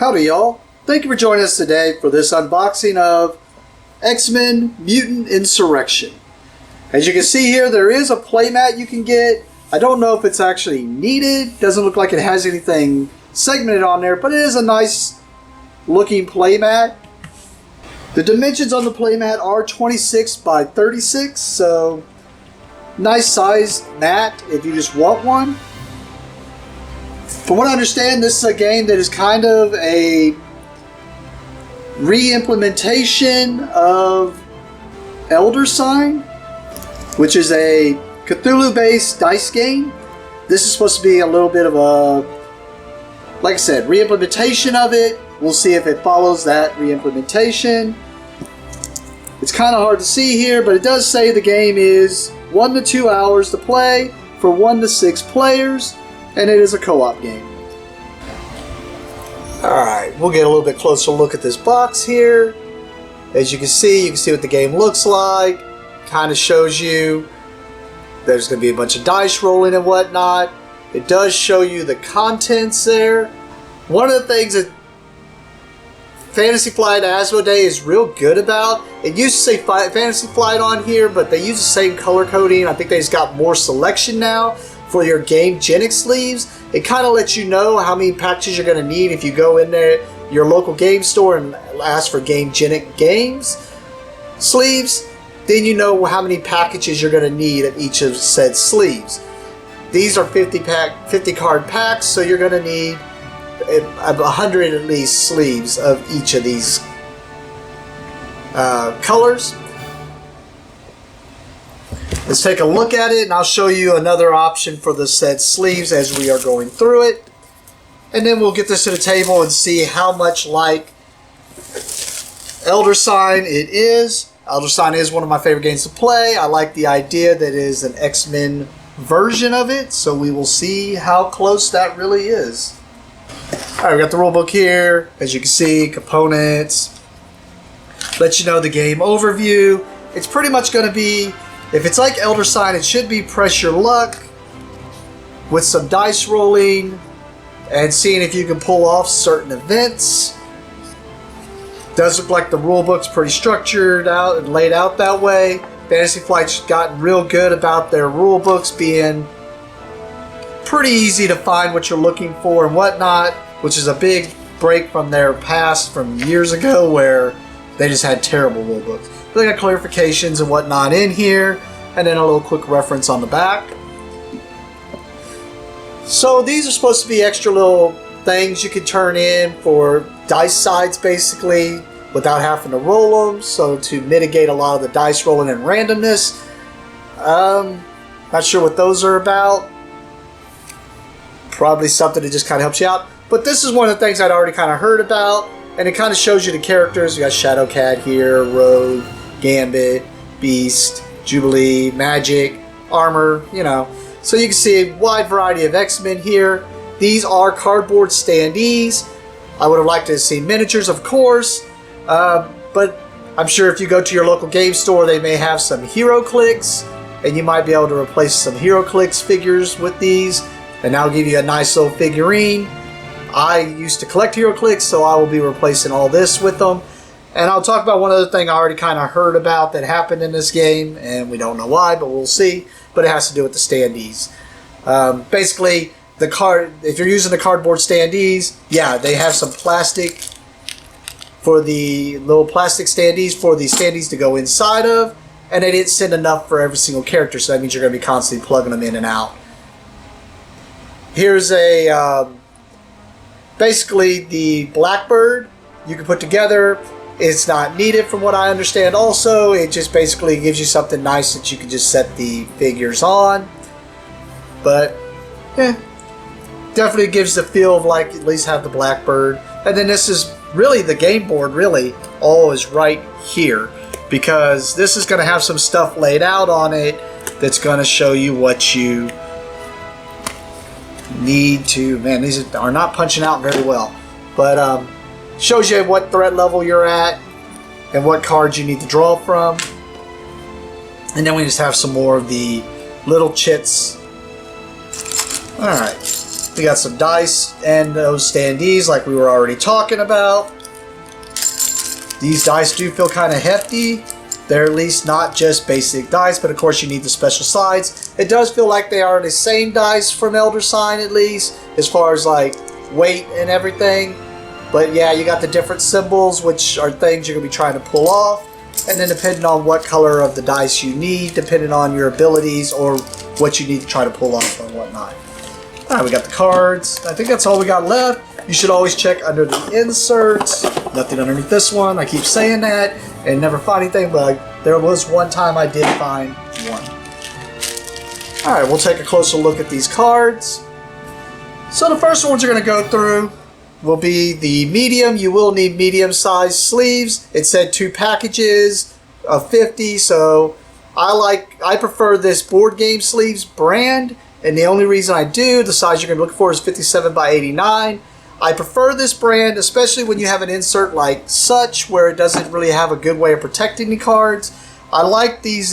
Howdy y'all, thank you for joining us today for this unboxing of X-Men Mutant Insurrection. As you can see here, there is a playmat you can get. I don't know if it's actually needed, doesn't look like it has anything segmented on there, but it is a nice looking playmat. The dimensions on the playmat are 26 by 36, so nice sized mat if you just want one. From what I understand, this is a game that is kind of a re-implementation of Elder Sign, which is a Cthulhu-based dice game. This is supposed to be a little bit of a, like I said, re-implementation of it. We'll see if it follows that re-implementation. It's kind of hard to see here, but it does say the game is 1 to 2 hours to play for 1 to 6 players. And it is a co-op game. Alright, we'll get a little bit closer look at this box here. As you can see what the game looks like. Kind of shows you there's going to be a bunch of dice rolling and whatnot. It does show you the contents there. One of the things that Fantasy Flight Asmodee is real good about, it used to say Fantasy Flight on here, but they use the same color coding. I think they just got more selection now. For your Game Genic sleeves, it kind of lets you know how many packages you're going to need if you go in there, your local game store, and ask for Game Genic games sleeves. Then you know how many packages you're going to need of each of said sleeves. These are 50 card packs, so you're going to need 100 at least sleeves of each of these colors. Let's take a look at it, and I'll show you another option for the said sleeves as we are going through it. And then we'll get this to the table and see how much like Elder Sign it is. Elder Sign is one of my favorite games to play. I like the idea that it is an X-Men version of it, so we will see how close that really is. Alright, we got the rulebook here. As you can see, components. Let you know the game overview. It's pretty much going to be, if it's like Elder Sign, it should be press your luck with some dice rolling and seeing if you can pull off certain events. Does look like the rulebook's pretty structured out and laid out that way. Fantasy Flight's gotten real good about their rulebooks being pretty easy to find what you're looking for and whatnot, which is a big break from their past from years ago where they just had terrible rulebooks. They got clarifications and whatnot in here, and then a little quick reference on the back. So these are supposed to be extra little things you can turn in for dice sides basically without having to roll them, so to mitigate a lot of the dice rolling and randomness. Not sure what those are about. Probably something that just kind of helps you out. But this is one of the things I'd already kind of heard about, and it kind of shows you the characters. You got Shadowcat here, Rogue, Gambit, Beast, Jubilee, Magic, Armor, you know. So you can see a wide variety of X-Men here. These are cardboard standees. I would have liked to have seen miniatures, of course, but I'm sure if you go to your local game store, they may have some HeroClix, and you might be able to replace some HeroClix figures with these, and that'll give you a nice little figurine. I used to collect HeroClix, so I will be replacing all this with them. And I'll talk about one other thing I already kind of heard about that happened in this game, and we don't know why, but we'll see. But it has to do with the standees. Basically, if you're using the cardboard standees, yeah, they have some plastic for the little plastic standees for the standees to go inside of, and they didn't send enough for every single character, so that means you're going to be constantly plugging them in and out. Here's a basically the Blackbird you can put together. It's not needed from what I understand also. It just basically gives you something nice that you can just set the figures on. But, definitely gives the feel of like at least have the Blackbird. And then this is really the game board really all is right here. Because this is going to have some stuff laid out on it that's going to show you what you need to, man, these are not punching out very well, but shows you what threat level you're at and what cards you need to draw from. And then we just have some more of the little chits. Alright, You got some dice and those standees like we were already talking about. These dice do feel kind of hefty. They're at least not just basic dice, but of course you need the special sides. It does feel like they are the same dice from Elder Sign, at least, as far as like weight and everything. But yeah, you got the different symbols, which are things you're going to be trying to pull off. And then depending on what color of the dice you need, depending on your abilities or what you need to try to pull off and whatnot. Alright, we got the cards. I think that's all we got left. You should always check under the inserts. Nothing underneath this one. I keep saying that and never find anything, but there was one time I did find one. Alright, we'll take a closer look at these cards. So the first ones you're going to go through will be the medium. You will need medium-sized sleeves. It said 2 packages of 50, so I prefer this board game sleeves brand, and the only reason I do, the size you're going to be looking for is 57 by 89. I prefer this brand, especially when you have an insert like such, where it doesn't really have a good way of protecting the cards. I like these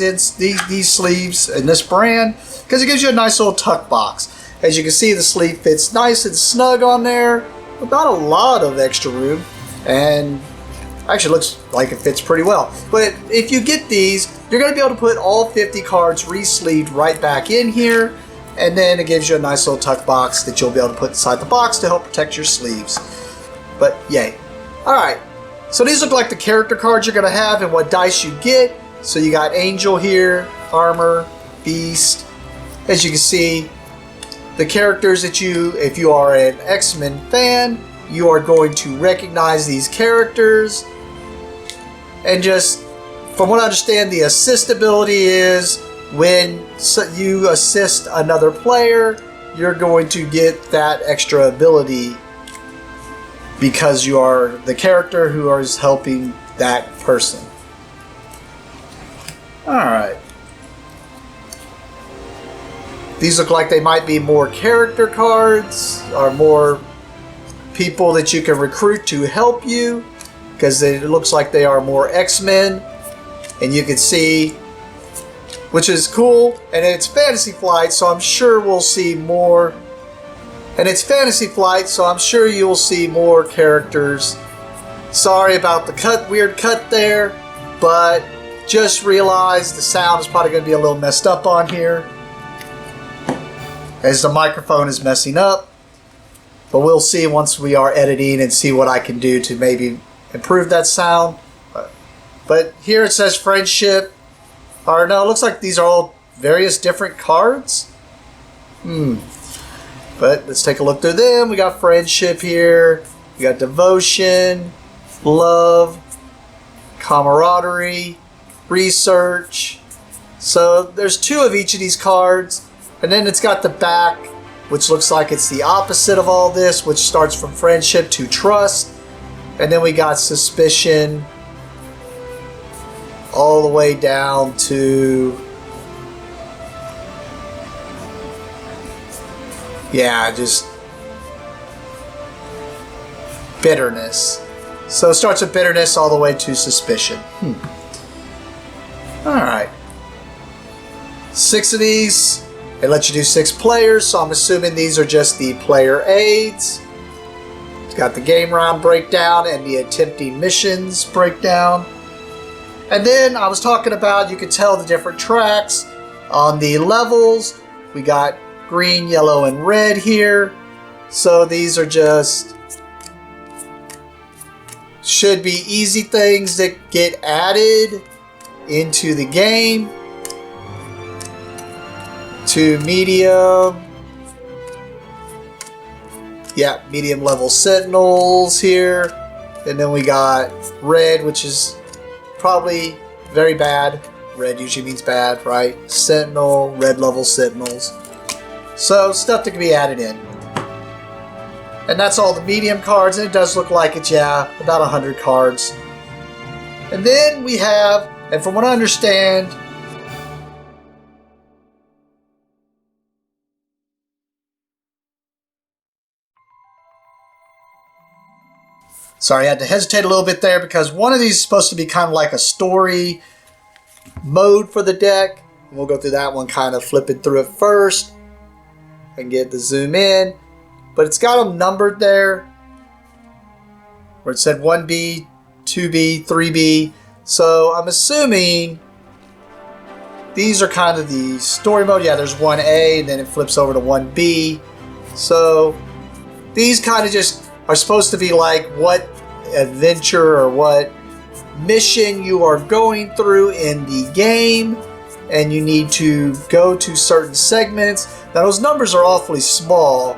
sleeves in this brand because it gives you a nice little tuck box. As you can see, the sleeve fits nice and snug on there. Not a lot of extra room, and actually looks like it fits pretty well. But if you get these, you're going to be able to put all 50 cards re-sleeved right back in here, and then it gives you a nice little tuck box that you'll be able to put inside the box to help protect your sleeves. But yay. Alright, so these look like the character cards you're going to have and what dice you get. So you got Angel here, Armor, Beast. As you can see, the characters that if you are an X-Men fan, you are going to recognize these characters. And just, from what I understand, the assist ability is when you assist another player, you're going to get that extra ability because you are the character who is helping that person. Alright. These look like they might be more character cards, or more people that you can recruit to help you, because it looks like they are more X-Men. And you can see, which is cool, and it's Fantasy Flight, so I'm sure we'll see more. And it's Fantasy Flight, so I'm sure you'll see more characters. Sorry about the weird cut there, but just realize the sound is probably going to be a little messed up on here, as the microphone is messing up. But we'll see once we are editing and see what I can do to maybe improve that sound. But here it says Friendship. Or no, it looks like these are all various different cards. But let's take a look through them. We got Friendship here. We got Devotion, Love, Camaraderie, Research. So there's 2 of each of these cards. And then it's got the back, which looks like it's the opposite of all this, which starts from Friendship to Trust. And then we got Suspicion all the way down to, yeah, just Bitterness. So it starts with Bitterness all the way to Suspicion. Alright. 6 of these. It lets you do 6 players, so I'm assuming these are just the player aids. It's got the game round breakdown and the attempting missions breakdown. And then I was talking about, you could tell the different tracks on the levels. We got green, yellow, and red here. So these are just, should be easy things that get added into the game. To medium. Yeah, medium level sentinels here. And then we got red, which is probably very bad. Red usually means bad, right? Sentinel, red level sentinels. So stuff that can be added in. And that's all the medium cards, and it does look like it's, yeah, about 100 cards. And then we have, and from what I understand, sorry, I had to hesitate a little bit there because one of these is supposed to be kind of like a story mode for the deck. We'll go through that one, kind of flipping through it first and get the zoom in. but it's got them numbered there, where it said 1B, 2B, 3B. So I'm assuming these are kind of the story mode. Yeah, there's 1A, and then it flips over to 1B. So these kind of just are supposed to be like what adventure or what mission you are going through in the game, and you need to go to certain segments. Now those numbers are awfully small.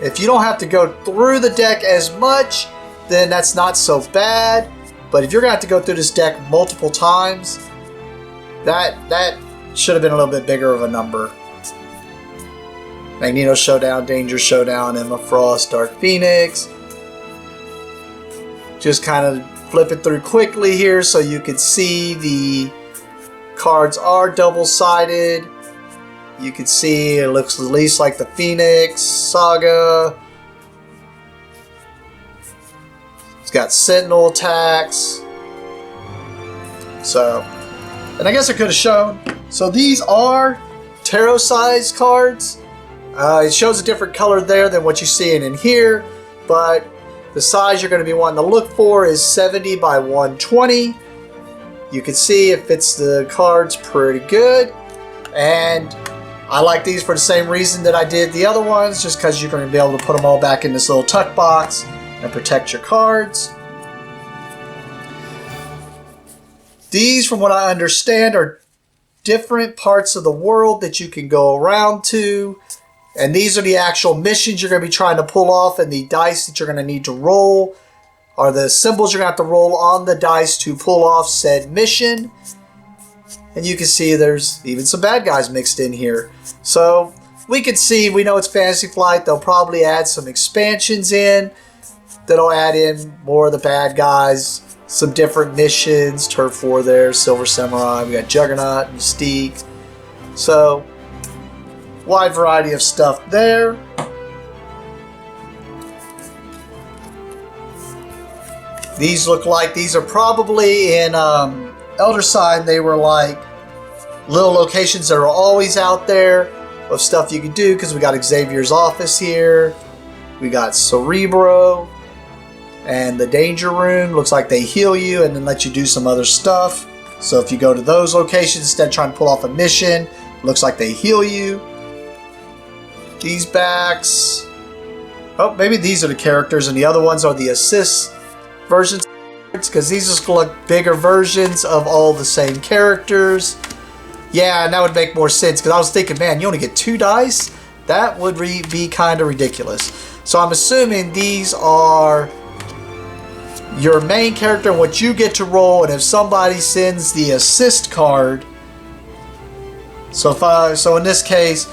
If you don't have to go through the deck as much, then that's not so bad. But if you're gonna have to go through this deck multiple times, that should have been a little bit bigger of a number. Magneto Showdown, Danger Showdown, Emma Frost, Dark Phoenix. Just kind of flip it through quickly here so you can see the cards are double-sided. You can see it looks at least like the Phoenix Saga. It's got Sentinel attacks. So, and I guess I could have shown. So these are tarot-sized cards. It shows a different color there than what you see in here, but the size you're going to be wanting to look for is 70 by 120. You can see it fits the cards pretty good, and I like these for the same reason that I did the other ones, just because you're going to be able to put them all back in this little tuck box and protect your cards. These, from what I understand, are different parts of the world that you can go around to. And these are the actual missions you're going to be trying to pull off, and the dice that you're going to need to roll are the symbols you're going to have to roll on the dice to pull off said mission. And you can see there's even some bad guys mixed in here. So we can see, we know it's Fantasy Flight. They'll probably add some expansions in that'll add in more of the bad guys, some different missions. Turf War there, Silver Samurai, we got Juggernaut, Mystique. So wide variety of stuff there. These look like these are probably in Elder Sign. They were like little locations that are always out there of stuff you can do, because we got Xavier's office here. We got Cerebro and the Danger Room. Looks like they heal you and then let you do some other stuff. So if you go to those locations instead of trying to pull off a mission, looks like they heal you. These backs. Oh, maybe these are the characters and the other ones are the assist versions, because these just look like bigger versions of all the same characters. Yeah, and that would make more sense, because I was thinking, man, you only get 2 dice? That would be kind of ridiculous. So I'm assuming these are your main character and what you get to roll, and if somebody sends the assist card, so in this case,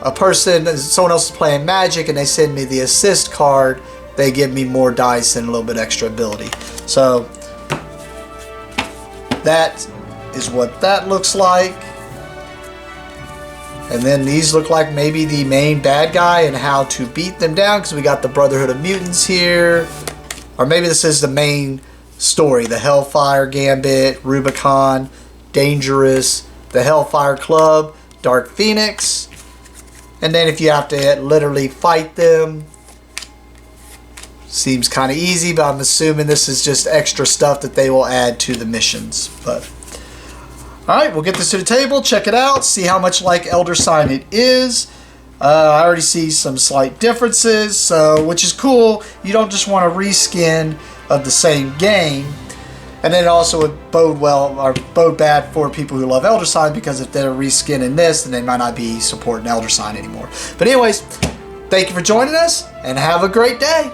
someone else is playing Magic and they send me the assist card, they give me more dice and a little bit extra ability. So that is what that looks like. And then these look like maybe the main bad guy and how to beat them down, because we got the Brotherhood of Mutants here. Or maybe this is the main story, the Hellfire Gambit, Rubicon, Dangerous, the Hellfire Club, Dark Phoenix. And then if you have to literally fight them, seems kind of easy, but I'm assuming this is just extra stuff that they will add to the missions. But alright, we'll get this to the table, check it out, see how much like Elder Sign it is. I already see some slight differences, so which is cool. You don't just want a reskin of the same game. And then it also would bode well or bode bad for people who love Elder Sign, because if they're reskinning this, then they might not be supporting Elder Sign anymore. But anyways, thank you for joining us and have a great day.